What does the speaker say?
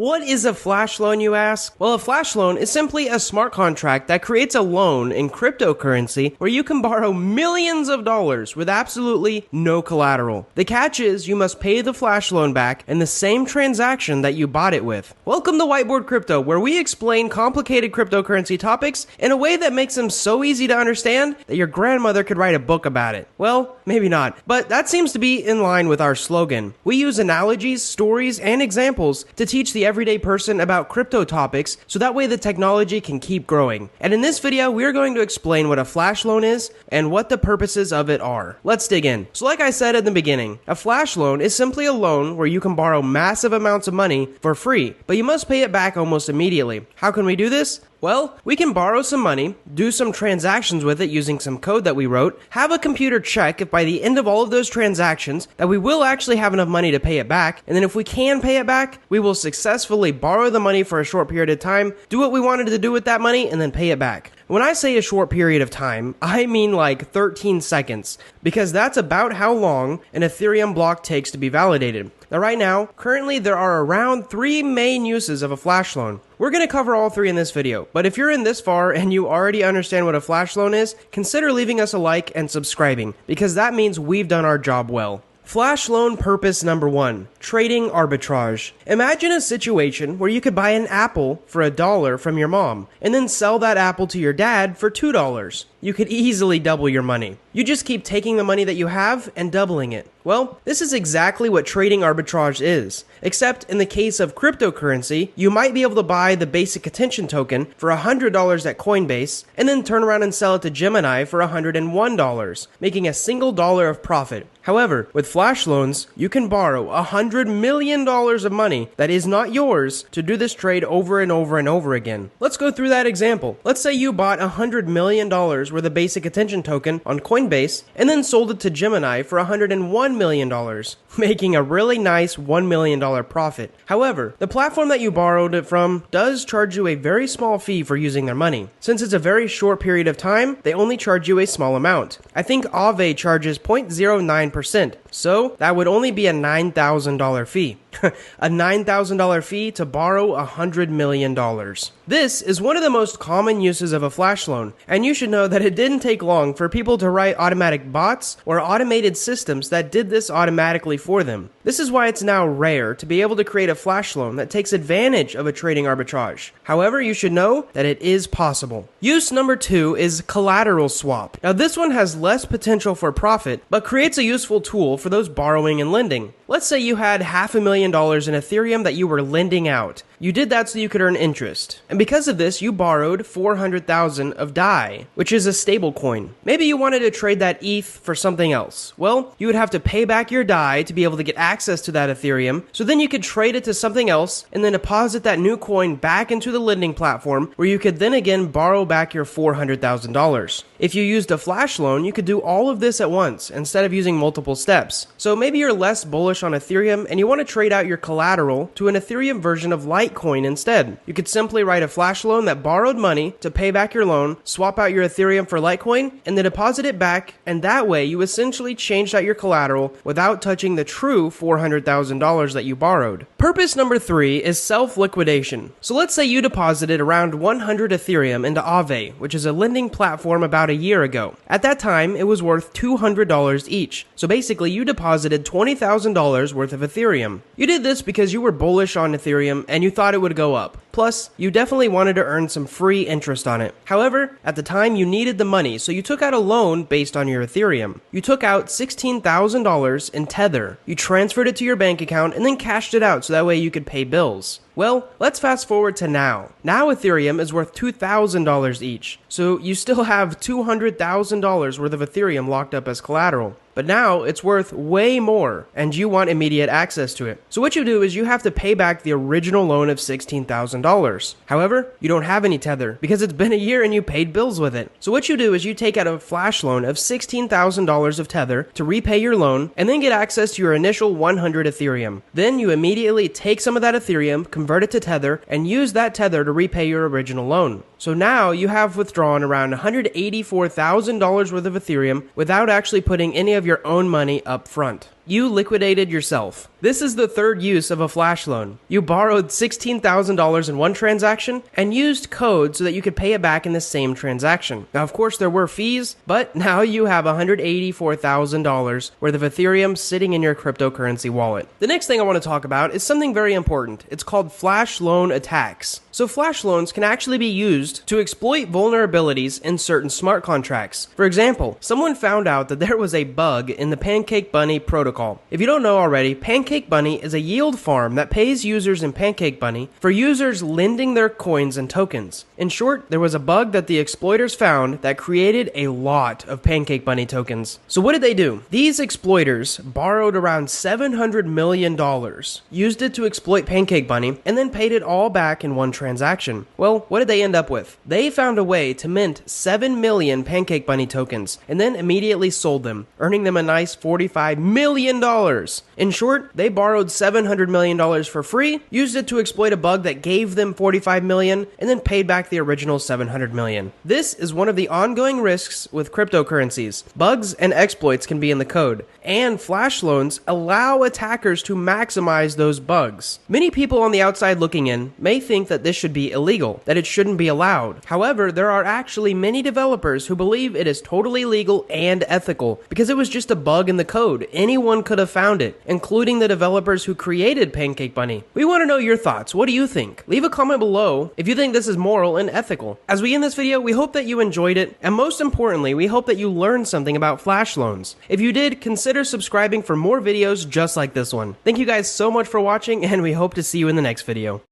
What is a flash loan, you ask? Well, a flash loan is simply a smart contract that creates a loan in cryptocurrency where you can borrow millions of dollars with absolutely no collateral. The catch is you must pay the flash loan back in the same transaction that you bought it with. Welcome to Whiteboard Crypto, where we explain complicated cryptocurrency topics in a way that makes them so easy to understand that your grandmother could write a book about it. Well, maybe not, but that seems to be in line with our slogan. We use analogies, stories, and examples to teach the everyday person about crypto topics so that way the technology can keep growing. And in this video, we're going to explain what a flash loan is and what the purposes of it are. Let's dig in. So like I said at the beginning, a flash loan is simply a loan where you can borrow massive amounts of money for free, but you must pay it back almost immediately. How can we do this? Well, we can borrow some money, do some transactions with it using some code that we wrote, have a computer check if by the end of all of those transactions that we will actually have enough money to pay it back, and then if we can pay it back, we will successfully borrow the money for a short period of time, do what we wanted to do with that money, and then pay it back. When I say a short period of time, I mean like 13 seconds, because that's about how long an Ethereum block takes to be validated. Now right now, currently there are around 3 main uses of a flash loan. We're going to cover all 3 in this video, but if you're in this far and you already understand what a flash loan is, consider leaving us a like and subscribing, because that means we've done our job well. Flash loan purpose number 1, trading arbitrage. Imagine a situation where you could buy an apple for $1 from your mom, and then sell that apple to your dad for $2. You could easily double your money. You just keep taking the money that you have and doubling it. Well, this is exactly what trading arbitrage is, except in the case of cryptocurrency, you might be able to buy the basic attention token for $100 at Coinbase, and then turn around and sell it to Gemini for $101, making a single dollar of profit. However, with flash loans, you can borrow $100 million of money that is not yours to do this trade over and over and over again. Let's go through that example. Let's say you bought $100 million worth of basic attention token on Coinbase and then sold it to Gemini for $101 million, making a really nice $1 million profit. However, the platform that you borrowed it from does charge you a very small fee for using their money. Since it's a very short period of time, they only charge you a small amount. I think Aave charges 0.09%, so that would only be a $9,000 fee. A $9,000 fee to borrow $100 million. This is one of the most common uses of a flash loan, and you should know that it didn't take long for people to write automatic bots or automated systems that did this automatically for them. This is why it's now rare to be able to create a flash loan that takes advantage of a trading arbitrage. However, you should know that it is possible. Use number 2 is collateral swap. Now this one has less potential for profit, but creates a useful tool for those borrowing and lending. Let's say you had $500,000 in Ethereum that you were lending out. You did that so you could earn interest. And because of this, you borrowed 400,000 of DAI, which is a stable coin. Maybe you wanted to trade that ETH for something else. Well, you would have to pay back your DAI to be able to get access to that Ethereum, so then you could trade it to something else and then deposit that new coin back into the lending platform where you could then again borrow back your $400,000. If you used a flash loan, you could do all of this at once instead of using multiple steps. So maybe you're less bullish on Ethereum and you want to trade out your collateral to an Ethereum version of Litecoin instead. You could simply write a flash loan that borrowed money to pay back your loan, swap out your Ethereum for Litecoin, and then deposit it back, and that way you essentially changed out your collateral without touching the true $400,000 that you borrowed. Purpose number 3 is self-liquidation. So let's say you deposited around 100 Ethereum into Aave, which is a lending platform about a year ago. At that time, it was worth $200 each. So basically, you deposited $20,000 worth of Ethereum. You did this because you were bullish on Ethereum and you thought it would go up. Plus, you definitely wanted to earn some free interest on it. However, at the time you needed the money, so you took out a loan based on your Ethereum. You took out $16,000 in Tether. You transferred it to your bank account and then cashed it out so that way you could pay bills. Well, let's fast forward to now. Now Ethereum is worth $2,000 each, so you still have $200,000 worth of Ethereum locked up as collateral. But now it's worth way more, and you want immediate access to it. So what you do is you have to pay back the original loan of $16,000. However, you don't have any Tether because it's been a year and you paid bills with it. So what you do is you take out a flash loan of $16,000 of Tether to repay your loan and then get access to your initial 100 Ethereum. Then you immediately take some of that Ethereum, convert it to Tether, and use that Tether to repay your original loan. So now you have withdrawn around $184,000 worth of Ethereum without actually putting any of your own money up front. you liquidated yourself. This is the third use of a flash loan. You borrowed $16,000 in one transaction and used code so that you could pay it back in the same transaction. Now, of course, there were fees, but now you have $184,000 worth of Ethereum sitting in your cryptocurrency wallet. The next thing I want to talk about is something very important. It's called flash loan attacks. So flash loans can actually be used to exploit vulnerabilities in certain smart contracts. For example, someone found out that there was a bug in the Pancake Bunny protocol. If you don't know already, Pancake Bunny is a yield farm that pays users in Pancake Bunny for users lending their coins and tokens. In short, there was a bug that the exploiters found that created a lot of Pancake Bunny tokens. So what did they do? These exploiters borrowed around $700 million, used it to exploit Pancake Bunny, and then paid it all back in one transaction. Well, what did they end up with? They found a way to mint 7 million Pancake Bunny tokens and then immediately sold them, earning them a nice $45 million. In short, they borrowed $700 million for free, used it to exploit a bug that gave them $45 million, and then paid back the original $700 million. This is one of the ongoing risks with cryptocurrencies. Bugs and exploits can be in the code, and flash loans allow attackers to maximize those bugs. Many people on the outside looking in may think that this should be illegal, that it shouldn't be allowed. However, there are actually many developers who believe it is totally legal and ethical because it was just a bug in the code. Anyone could have found it, including the developers who created Pancake Bunny. We want to know your thoughts. What do you think? Leave a comment below if you think this is moral and ethical. As we end this video, we hope that you enjoyed it, and most importantly, we hope that you learned something about flash loans. If you did, consider subscribing for more videos just like this one. Thank you guys so much for watching, and we hope to see you in the next video.